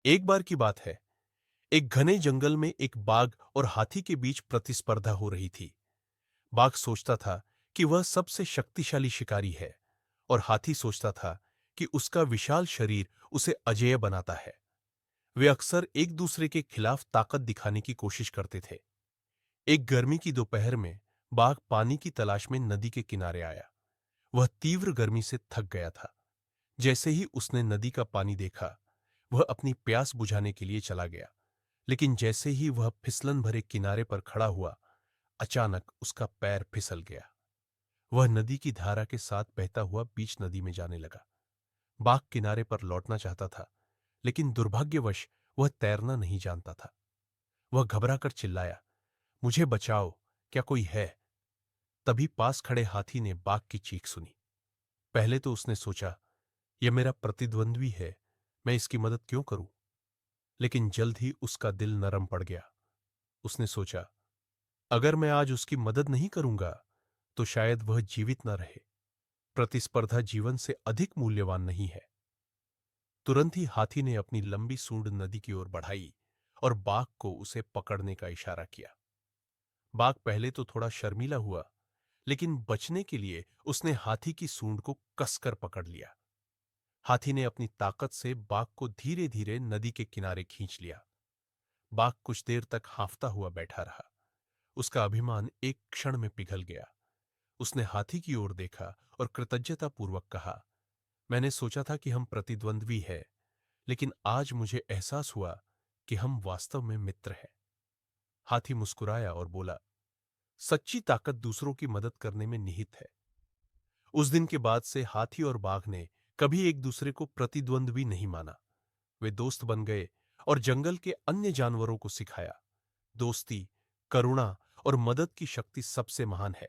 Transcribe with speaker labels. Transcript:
Speaker 1: एक बार की बात है। एक घने जंगल में एक बाघ और हाथी के बीच प्रतिस्पर्धा हो रही थी। बाघ सोचता था कि वह सबसे शक्तिशाली शिकारी है और हाथी सोचता था कि उसका विशाल शरीर उसे अजेय बनाता है। वे अक्सर एक दूसरे के खिलाफ ताकत दिखाने की कोशिश करते थे। एक गर्मी की दोपहर में बाघ पानी की तलाश में नदी के किनारे आया। वह तीव्र गर्मी से थक गया था। जैसे ही उसने नदी का पानी देखा, वह अपनी प्यास बुझाने के लिए चला गया। लेकिन जैसे ही वह फिसलन भरे किनारे पर खड़ा हुआ, अचानक उसका पैर फिसल गया। वह नदी की धारा के साथ बहता हुआ बीच नदी में जाने लगा। बाघ किनारे पर लौटना चाहता था, लेकिन दुर्भाग्यवश वह तैरना नहीं जानता था। वह घबराकर चिल्लाया, मुझे बचाओ, क्या कोई है? तभी पास खड़े हाथी ने बाघ की चीख सुनी। पहले तो उसने सोचा, यह मेरा प्रतिद्वंद्वी है, मैं इसकी मदद क्यों करूं? लेकिन जल्द ही उसका दिल नरम पड़ गया। उसने सोचा, अगर मैं आज उसकी मदद नहीं करूंगा तो शायद वह जीवित न रहे। प्रतिस्पर्धा जीवन से अधिक मूल्यवान नहीं है। तुरंत ही हाथी ने अपनी लंबी सूंड नदी की ओर बढ़ाई और बाघ को उसे पकड़ने का इशारा किया। बाघ पहले तो थोड़ा शर्मीला हुआ, लेकिन बचने के लिए उसने हाथी की सूंड को कसकर पकड़ लिया। हाथी ने अपनी ताकत से बाघ को धीरे धीरे नदी के किनारे खींच लिया। बाघ कुछ देर तक हांफता हुआ बैठा रहा। उसका अभिमान एक क्षण में पिघल गया। उसने हाथी की ओर देखा और कृतज्ञतापूर्वक कहा, मैंने सोचा था कि हम प्रतिद्वंद्वी हैं, लेकिन आज मुझे एहसास हुआ कि हम वास्तव में मित्र हैं। हाथी मुस्कुराया और बोला, सच्ची ताकत दूसरों की मदद करने में निहित है। उस दिन के बाद से हाथी और बाघ ने कभी एक दूसरे को प्रतिद्वंद्वी नहीं माना। वे दोस्त बन गए और जंगल के अन्य जानवरों को सिखाया, दोस्ती, करुणा और मदद की शक्ति सबसे महान है।